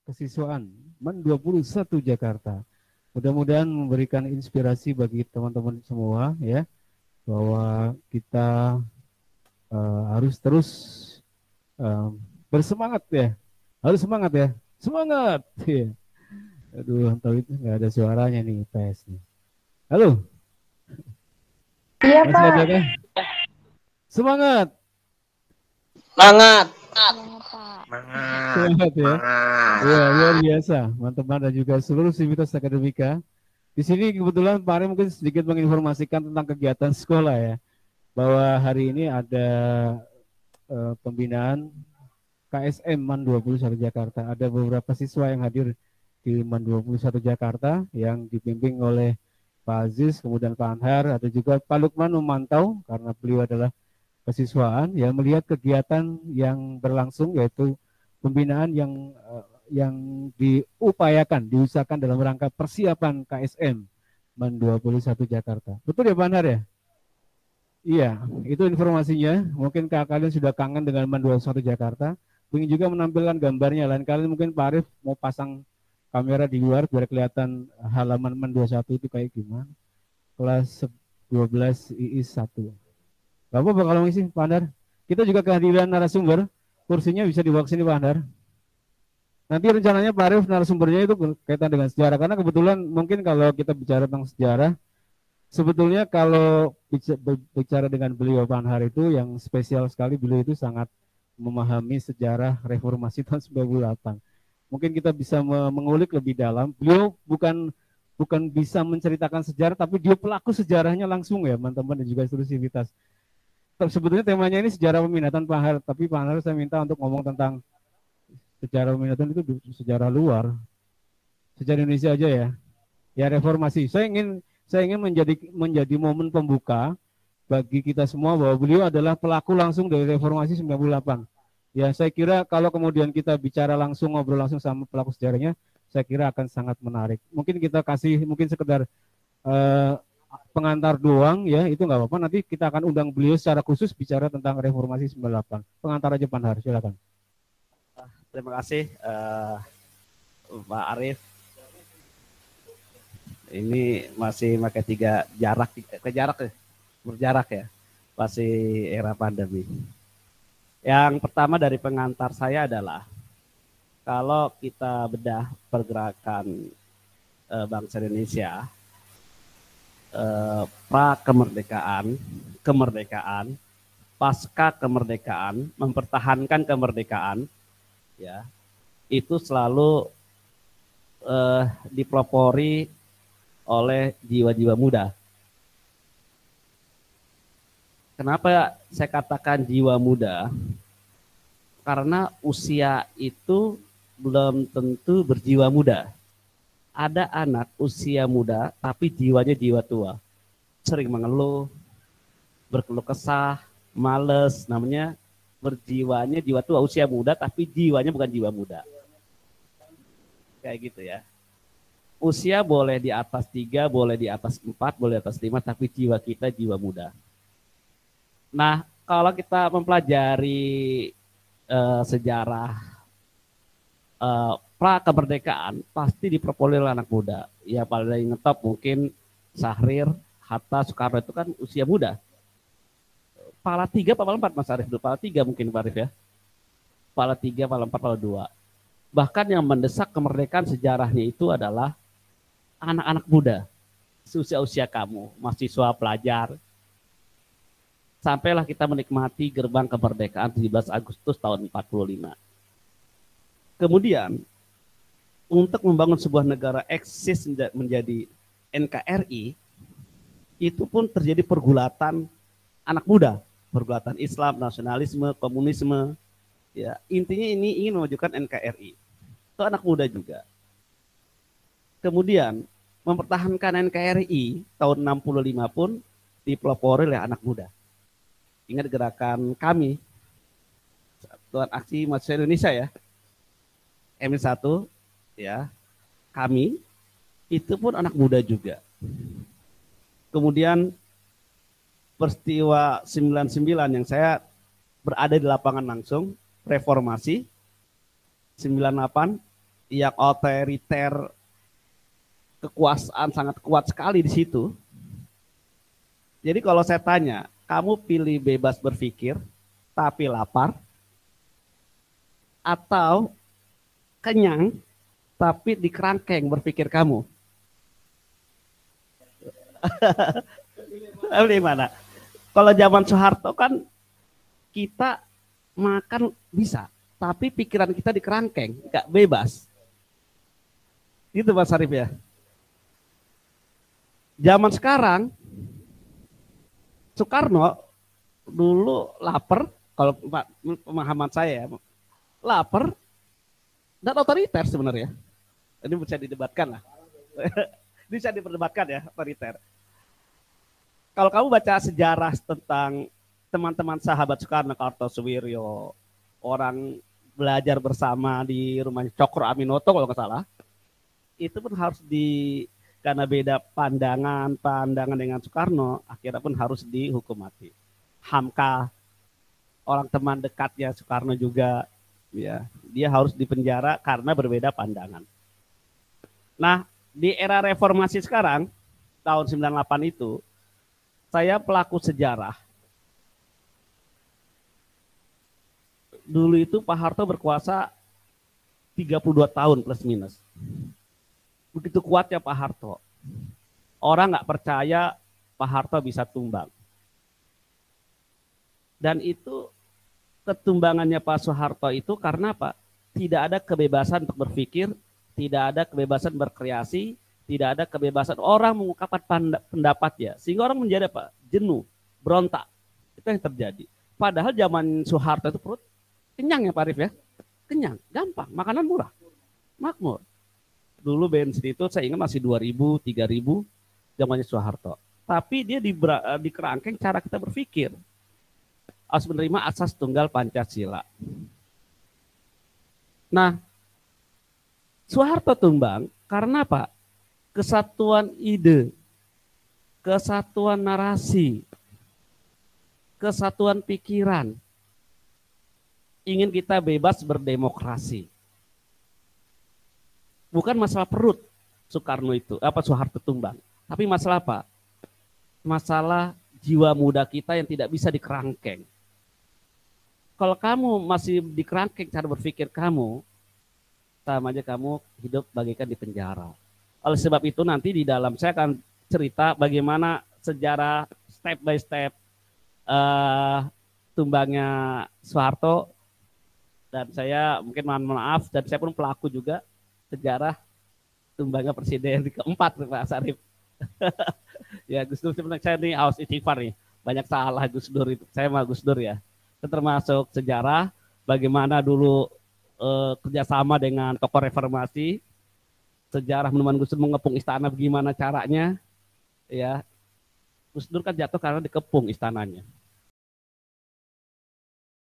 Kesiswaan MAN 21 Jakarta. Mudah-mudahan memberikan inspirasi bagi teman-teman semua ya, bahwa kita harus terus bersemangat ya. Harus semangat ya. Semangat. Ya. Aduh, tahu itu nggak ada suaranya nih PS nih. Halo. Iya, Masih Pak. ada kah? Semangat. Semangat. Semangat ya. Iya, luar biasa. Teman-teman dan juga seluruh sivitas akademika. Di sini kebetulan Pak Ari mungkin sedikit menginformasikan tentang kegiatan sekolah ya. Bahwa hari ini ada pembinaan KSM MAN 21 Jakarta. Ada beberapa siswa yang hadir di MAN 21 Jakarta yang dibimbing oleh Pak Aziz, kemudian Pak Anhar, ada juga Pak Lukman memantau karena beliau adalah kesiswaan yang melihat kegiatan yang berlangsung, yaitu pembinaan yang diupayakan, diusahakan dalam rangka persiapan KSM MAN 21 Jakarta. Betul ya Pak Anhar ya? Iya, itu informasinya. Mungkin kalian sudah kangen dengan MAN 21 Jakarta. Ingin juga menampilkan gambarnya. Lain kali mungkin Pak Arif mau pasang kamera di luar biar kelihatan halaman MAN 21 itu kayak gimana. Kelas 12 II 1. Gak apa-apa kalau ngisi Pak Andar. Kita juga kehadiran narasumber. Kursinya bisa dibawa ke sini Pak Andar. Nanti rencananya Pak Arif narasumbernya itu kaitan dengan sejarah. Karena kebetulan mungkin kalau kita bicara tentang sejarah, sebetulnya kalau bicara dengan beliau Pak Anhar itu yang spesial sekali, beliau itu sangat memahami sejarah reformasi tahun 98. Mungkin kita bisa mengulik lebih dalam. Beliau bukan bisa menceritakan sejarah, tapi dia pelaku sejarahnya langsung ya teman-teman dan juga seluruh sivitas. Sebetulnya temanya ini sejarah peminatan Pak Anhar, tapi Pak Anhar saya minta untuk ngomong tentang sejarah peminatan itu sejarah luar, sejarah Indonesia aja ya. Ya reformasi. Saya ingin menjadi momen pembuka bagi kita semua bahwa beliau adalah pelaku langsung dari reformasi 98. Ya, saya kira kalau kemudian kita bicara langsung, ngobrol langsung sama pelaku sejarahnya, saya kira akan sangat menarik. Mungkin kita kasih mungkin sekedar pengantar doang ya, itu nggak apa-apa. Nanti kita akan undang beliau secara khusus bicara tentang reformasi 98. Pengantar aja Pak Anhar, silakan. Terima kasih Pak Arif. Ini masih pakai berjarak ya, masih era pandemi. Yang pertama dari pengantar saya adalah kalau kita bedah pergerakan bangsa Indonesia pra kemerdekaan, pasca kemerdekaan, mempertahankan kemerdekaan, ya itu selalu dipelopori oleh jiwa-jiwa muda. Kenapa saya katakan jiwa muda? Karena usia itu belum tentu berjiwa muda. Ada anak usia muda tapi jiwanya jiwa tua. Sering mengeluh, berkeluh kesah, males, namanya berjiwanya jiwa tua, usia muda tapi jiwanya bukan jiwa muda. Kayak gitu ya. Usia boleh di atas 3, boleh di atas 4, boleh di atas 5, tapi jiwa kita jiwa muda. Nah, kalau kita mempelajari sejarah pra kemerdekaan, pasti dipelopori oleh anak muda. Ya paling ngetop mungkin Syahrir, Hatta, Soekarno itu kan usia muda. Pala 3, Pala 4 Mas Arif dulu. Pala 3 mungkin Pak Arif ya. Pala 3, Pala 4, Pala 2. Bahkan yang mendesak kemerdekaan sejarahnya itu adalah anak-anak muda, usia-usia kamu, mahasiswa, pelajar. Sampailah kita menikmati gerbang kemerdekaan 17 Agustus tahun 45. Kemudian, untuk membangun sebuah negara eksis menjadi NKRI, itu pun terjadi pergulatan anak muda, pergulatan Islam, nasionalisme, komunisme. Ya, intinya ini ingin memajukan NKRI. Itu anak muda juga. Kemudian mempertahankan NKRI tahun 65 pun dipelopori oleh anak muda. Ingat gerakan kami, Satuan Aksi Mahasiswa Indonesia ya, M1 ya, kami itu pun anak muda juga. Kemudian peristiwa 99 yang saya berada di lapangan langsung, reformasi 98 yang otoriter, kekuasaan sangat kuat sekali di situ. Jadi kalau saya tanya, kamu pilih bebas berpikir tapi lapar, atau kenyang tapi di kerangkeng berpikir kamu? Pilih mana? Kalau zaman Soeharto kan kita makan bisa, tapi pikiran kita di kerangkeng, nggak bebas. Gitu Mas Arif ya. Zaman sekarang, Soekarno dulu lapar, kalau pemahaman saya, lapar dan otoriter sebenarnya. Ini bisa didebatkan lah. Bisa diperdebatkan ya, otoriter. Kalau kamu baca sejarah tentang teman-teman sahabat Soekarno, Kartosuwiryo, orang belajar bersama di rumahnya Cokro Aminoto kalau nggak salah, itu pun harus karena beda pandangan dengan Soekarno, akhirnya pun harus dihukum mati. Hamka, orang teman dekatnya Soekarno juga, ya, dia harus dipenjara karena berbeda pandangan. Nah, di era reformasi sekarang, tahun 98 itu, saya pelaku sejarah. Dulu itu Pak Harto berkuasa 32 tahun plus minus. Begitu kuatnya Pak Harto. Orang nggak percaya Pak Harto bisa tumbang. Dan itu ketumbangannya Pak Soeharto itu karena apa? Tidak ada kebebasan untuk berpikir, tidak ada kebebasan berkreasi, tidak ada kebebasan orang mengungkapkan pendapatnya. Sehingga orang menjadi apa? Jenuh, berontak. Itu yang terjadi. Padahal zaman Soeharto itu perut kenyang ya Pak Arif ya. Kenyang, gampang, makanan murah, makmur. Dulu bensin itu saya ingat masih 2.000, 3.000 zamannya Soeharto. Tapi dia di kerangkeng cara kita berpikir. Harus menerima asas tunggal Pancasila. Nah, Soeharto tumbang karena apa? Kesatuan ide, kesatuan narasi, kesatuan pikiran. Ingin kita bebas berdemokrasi. Bukan masalah perut Soekarno itu, Soeharto tumbang. Tapi masalah apa? Masalah jiwa muda kita yang tidak bisa dikerangkeng. Kalau kamu masih dikerangkeng cara berpikir kamu, sama aja kamu hidup bagaikan di penjara. Oleh sebab itu nanti di dalam saya akan cerita bagaimana sejarah step by step tumbangnya Soeharto, dan saya mungkin mohon maaf, dan saya pun pelaku juga sejarah tumbangnya presiden keempat Pak Sarif. Ya Gus Dur sebenarnya saya ini haus istighfar nih, banyak salah Gus Dur itu, saya mah Gus Dur ya. Itu termasuk sejarah bagaimana dulu kerjasama dengan tokoh reformasi, sejarah menemukan Gus Dur mengepung istana bagaimana caranya, ya Gus Dur kan jatuh karena dikepung istananya.